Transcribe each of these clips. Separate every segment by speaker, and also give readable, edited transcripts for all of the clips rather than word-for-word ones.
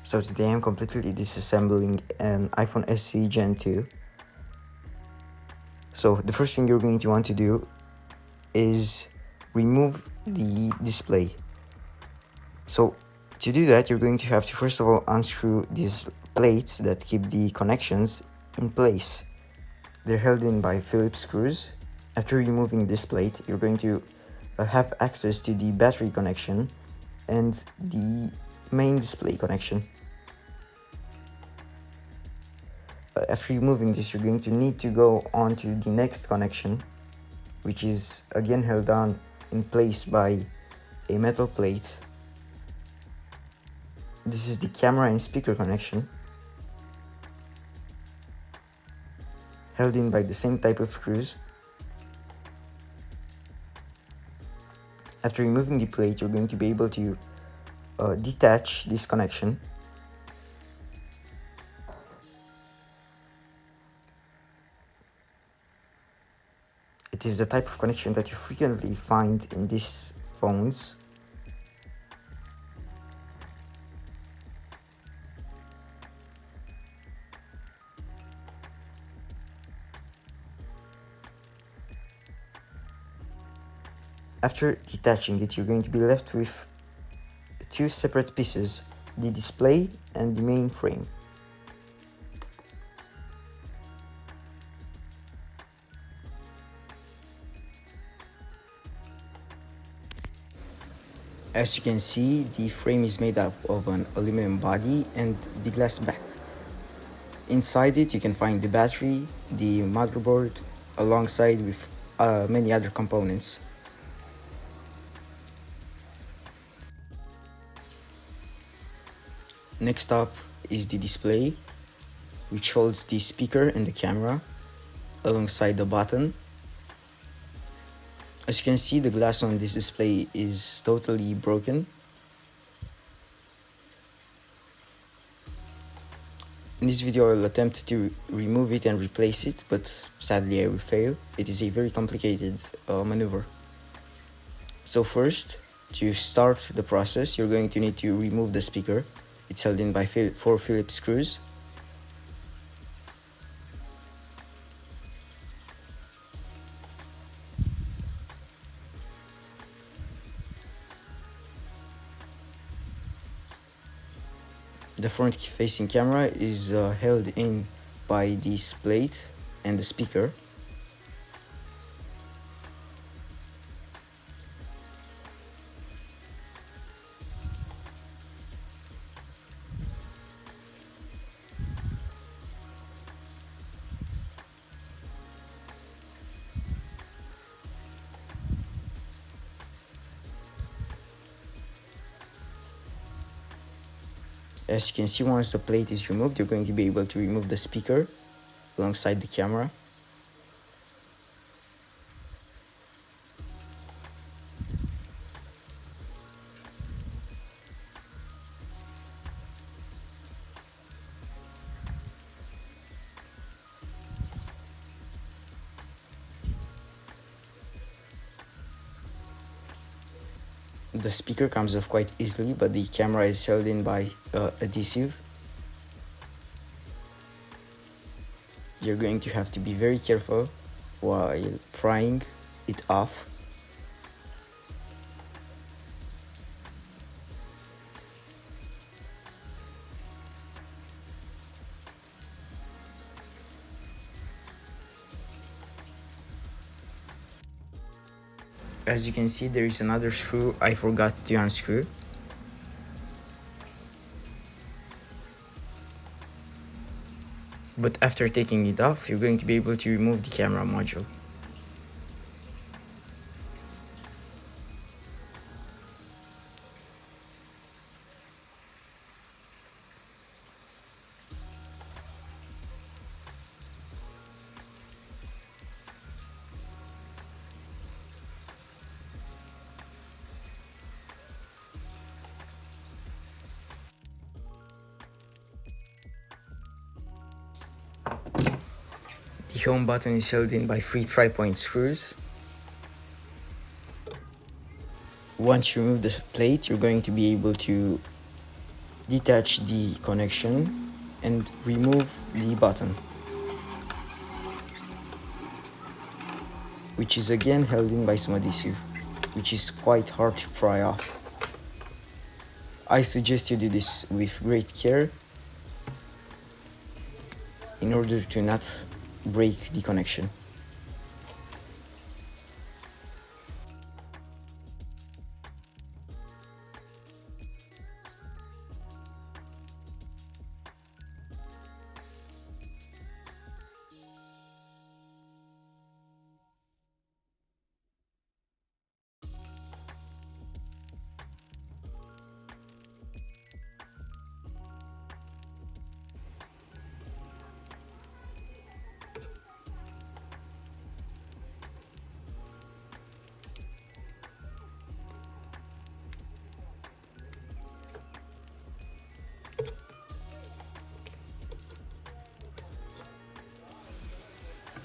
Speaker 1: So today I'm completely disassembling an iPhone SE Gen 2. So the first thing you're going to want to do is remove the display. So to do that, you're going to have to first of all unscrew these plates that keep the connections in place. They're held in by Phillips screws. After removing this plate, you're going to have access to the battery connection and the main display connection. After removing this, you're going to need to go on to the next connection, which is again held down in place by a metal plate. This is the camera and speaker connection, held in by the same type of screws. After removing the plate, you're going to be able to detach this connection. It is the type of connection that you frequently find in these phones. After detaching it, you're going to be left with two separate pieces, the display and the main frame. As you can see, the frame is made up of an aluminum body and the glass back. Inside it, you can find the battery, the motherboard, alongside with many other components. Next up is the display, which holds the speaker and the camera, alongside the button. As you can see, the glass on this display is totally broken. In this video, I'll attempt to remove it and replace it, but sadly I will fail. It is a very complicated maneuver. So first, to start the process, you're going to need to remove the speaker. It's held in by 4 Phillips screws. The front-facing camera is held in by this plate and the speaker. As you can see, once the plate is removed, you're going to be able to remove the speaker alongside the camera. The speaker comes off quite easily, but the camera is held in by adhesive. You're going to have to be very careful while prying it off. As you can see, there is another screw I forgot to unscrew. But after taking it off, you're going to be able to remove the camera module. The home button is held in by 3 tri-point screws. Once you remove the plate, you're going to be able to detach the connection and remove the button, which is again held in by some adhesive, which is quite hard to pry off. I suggest you do this with great care in order to not break the connection.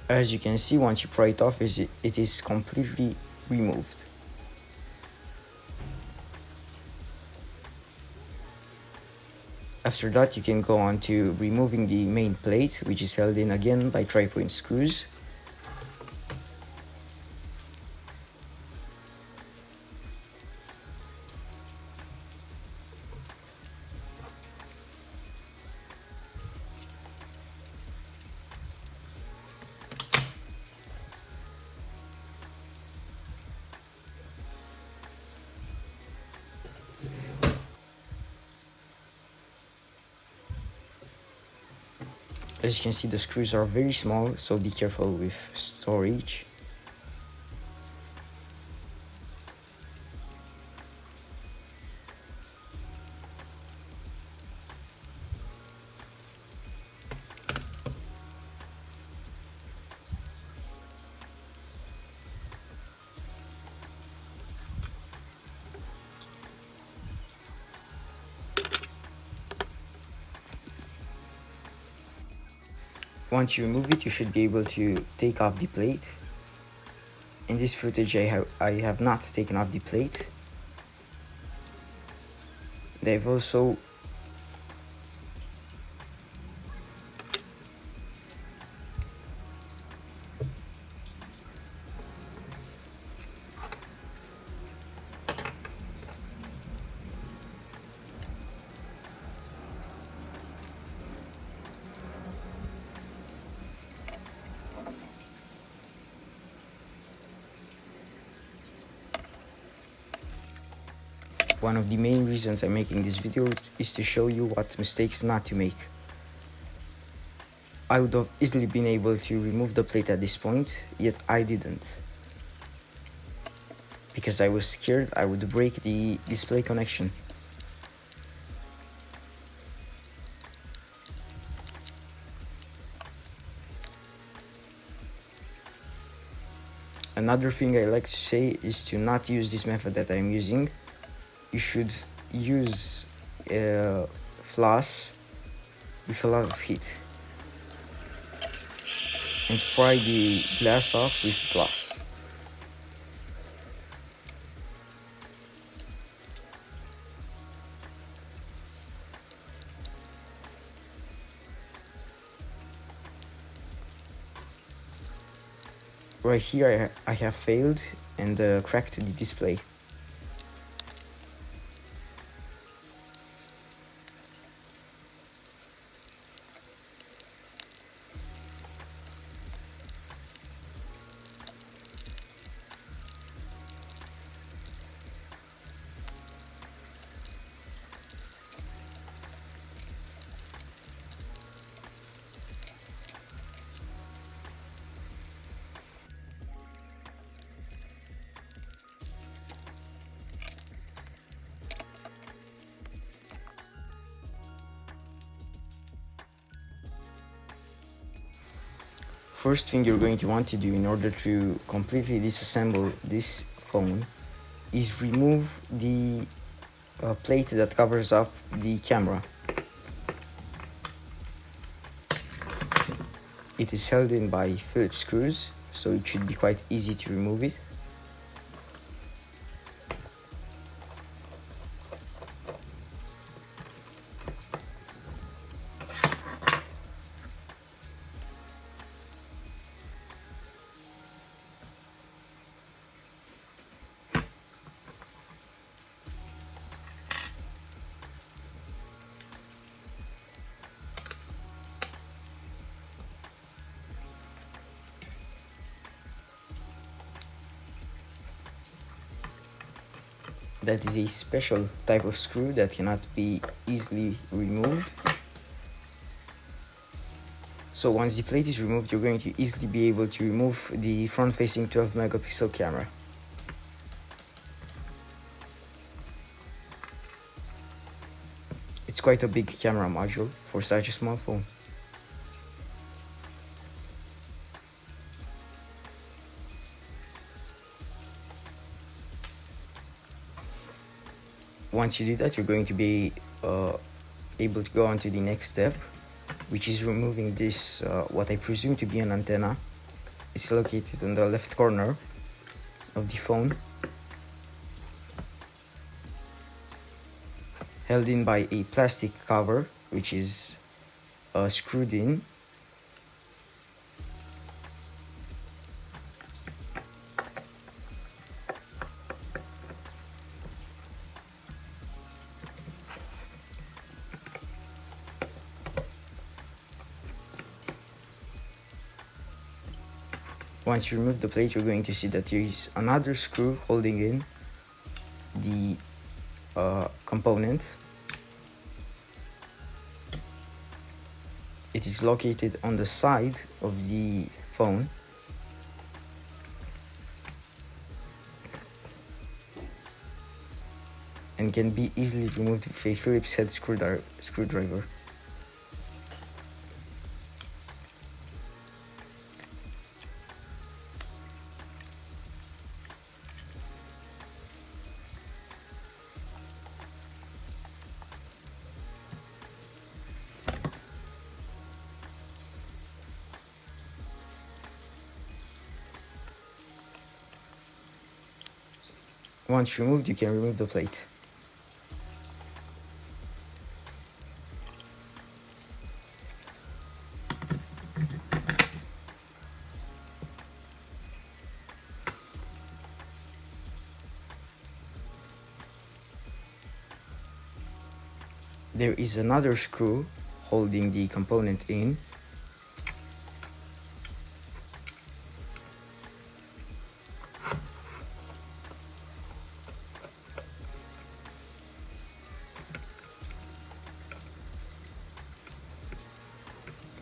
Speaker 1: As you can see, once you pry it off, it is completely removed. After that, you can go on to removing the main plate, which is held in again by 3-point screws. As you can see, the screws are very small, so be careful with storage. Once you remove it, you should be able to take off the plate. In this footage, I have not taken off the plate. They've also one of the main reasons I'm making this video is to show you what mistakes not to make. I would have easily been able to remove the plate at this point, yet I didn't. Because I was scared I would break the display connection. Another thing I like to say is to not use this method that I'm using. You should use floss with a lot of heat and pry the glass off with floss. Right here I have failed and cracked the display. First thing you're going to want to do in order to completely disassemble this phone is remove the plate that covers up the camera. It is held in by Phillips screws, so it should be quite easy to remove it. That is a special type of screw that cannot be easily removed. So once the plate is removed, you're going to easily be able to remove the front-facing 12 megapixel camera. It's quite a big camera module for such a small phone. Once you do that, you're going to be able to go on to the next step, which is removing this, what I presume to be an antenna. It's located on the left corner of the phone, held in by a plastic cover, which is screwed in. Once you remove the plate, you're going to see that there is another screw holding in the component. It is located on the side of the phone. And can be easily removed with a Phillips head screwdriver. Once removed, you can remove the plate. There is another screw holding the component in.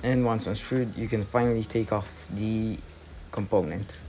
Speaker 1: And once unscrewed, you can finally take off the component.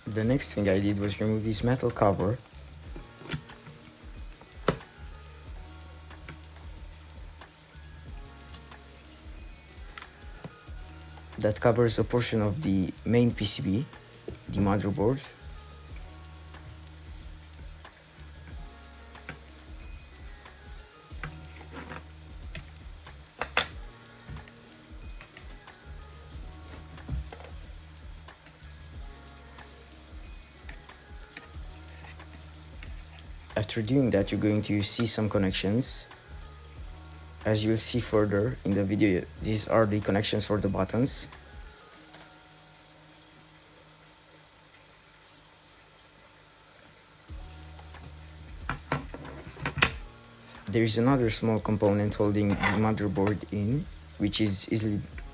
Speaker 1: The next thing I did was remove this metal cover. That covers a portion of the main PCB, the motherboard. After doing that, you're going to see some connections. As you'll see further in the video, these are the connections for the buttons. There is another small component holding the motherboard in, which is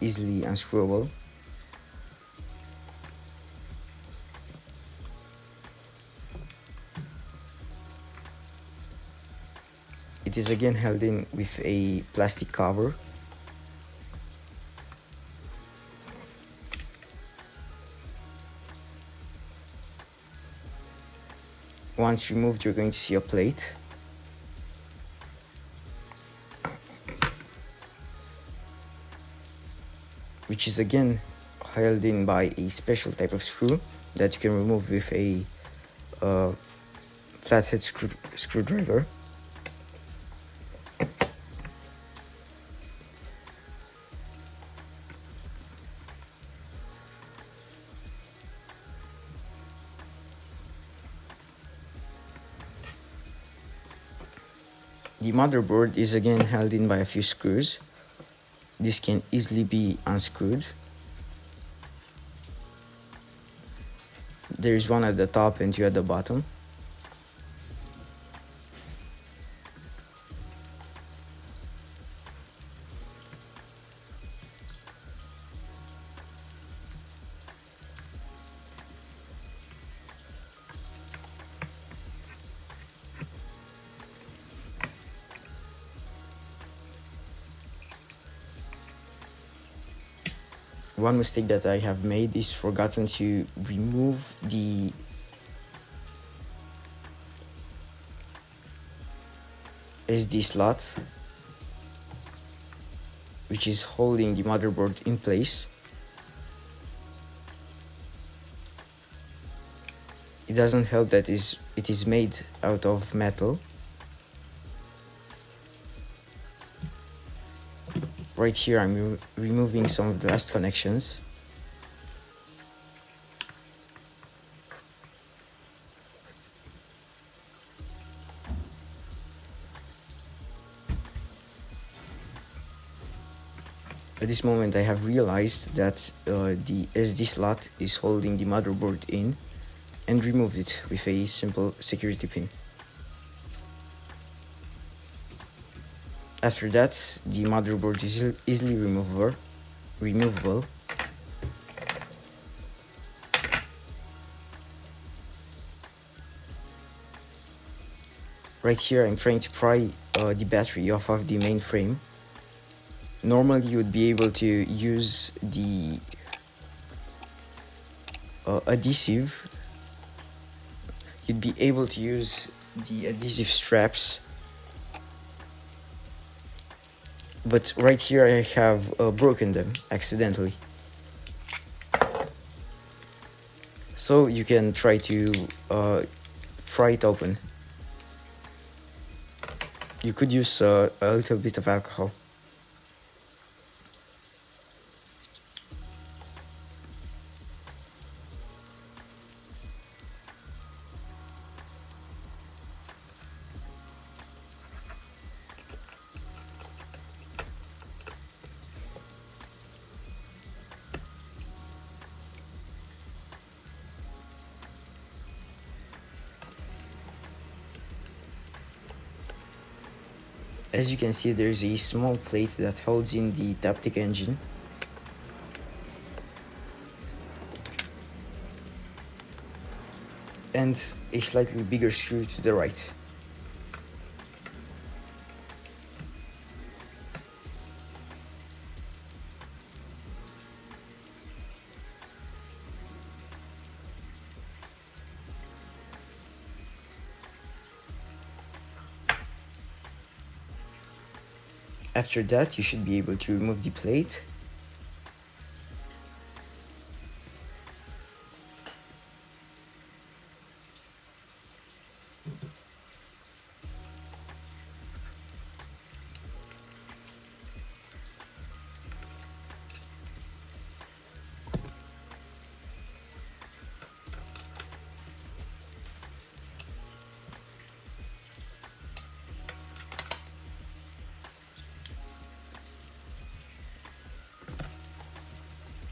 Speaker 1: easily unscrewable. It is again held in with a plastic cover. Once removed, you're going to see a plate. Which is again held in by a special type of screw. that you can remove with a flathead screwdriver. The motherboard is again held in by a few screws. This can easily be unscrewed. There is one at the top and two at the bottom. One mistake that I have made is forgotten to remove the SD slot, which is holding the motherboard in place. It doesn't help that it is made out of metal. Right here I'm removing some of the last connections. At this moment I have realized that the SD slot is holding the motherboard in, and removed it with a simple security pin. After that, the motherboard is easily removable. Right here I'm trying to pry the battery off of the main frame. Normally you would be able to use the adhesive. You'd be able to use the adhesive straps, but right here I have broken them accidentally. So you can try to pry it open. You could use a little bit of alcohol. As you can see, there's a small plate that holds in the Taptic engine. And a slightly bigger screw to the right. After that, you should be able to remove the plate.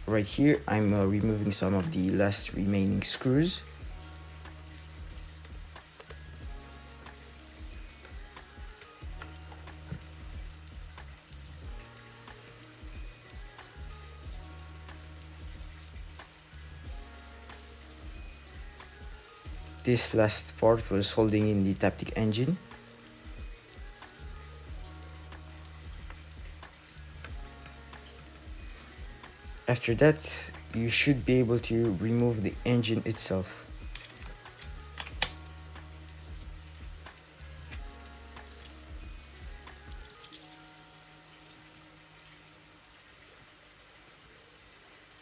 Speaker 1: Right here, I'm removing some of the last remaining screws. This last part was holding in the Taptic engine. After that, you should be able to remove the engine itself.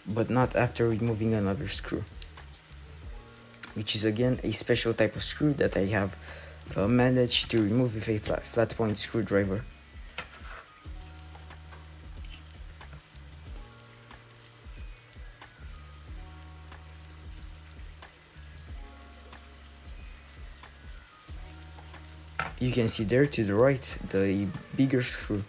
Speaker 1: But not after removing another screw. which is again a special type of screw that I have managed to remove with a flat point screwdriver. You can see there to the right the bigger screw.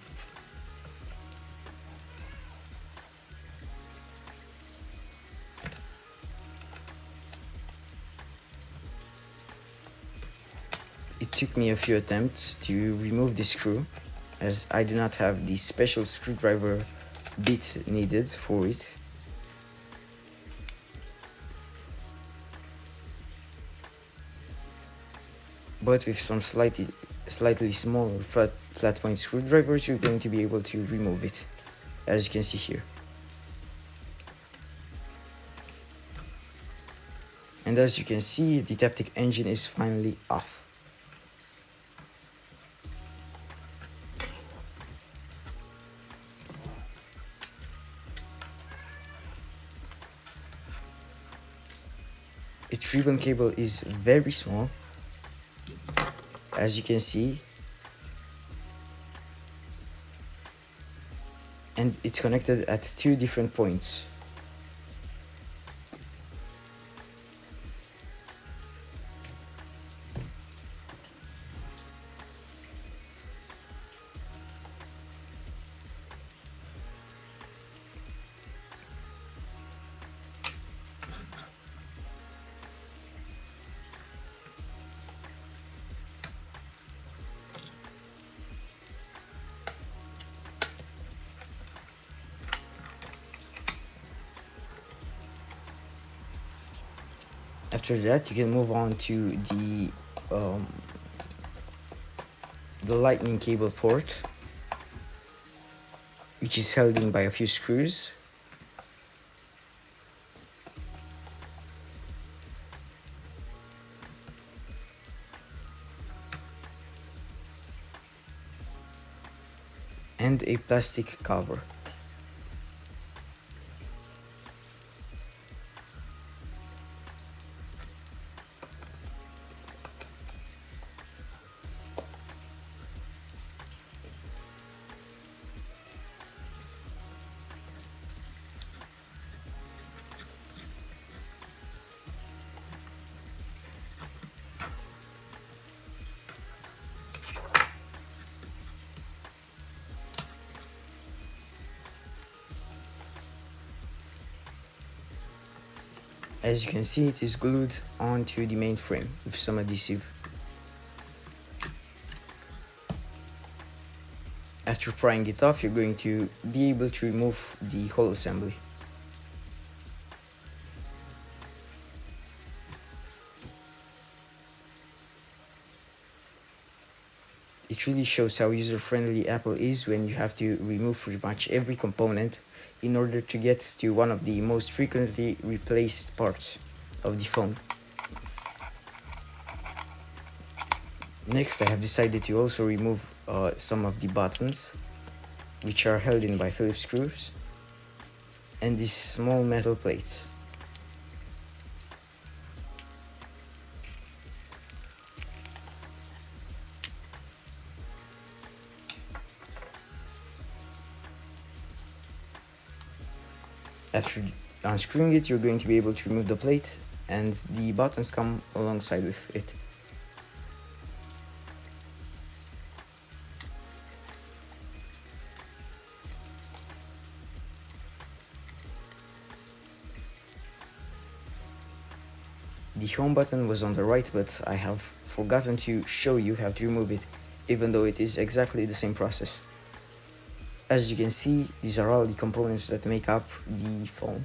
Speaker 1: It took me a few attempts to remove the screw, as I do not have the special screwdriver bit needed for it. But with some slightly smaller flat point screwdrivers, you're going to be able to remove it, as you can see here. And as you can see, the Taptic engine is finally off. Its ribbon cable is very small, as you can see, and it's connected at 2 different points. After that, you can move on to the lightning cable port, which is held in by a few screws. And a plastic cover. As you can see, it is glued onto the main frame with some adhesive. After prying it off, you're going to be able to remove the whole assembly. It really shows how user-friendly Apple is when you have to remove pretty much every component in order to get to one of the most frequently replaced parts of the phone. Next, I have decided to also remove some of the buttons, which are held in by Phillips screws, and these small metal plates. After unscrewing it, you're going to be able to remove the plate, and the buttons come alongside with it. The home button was on the right, but I have forgotten to show you how to remove it, even though it is exactly the same process. As you can see, these are all the components that make up the phone.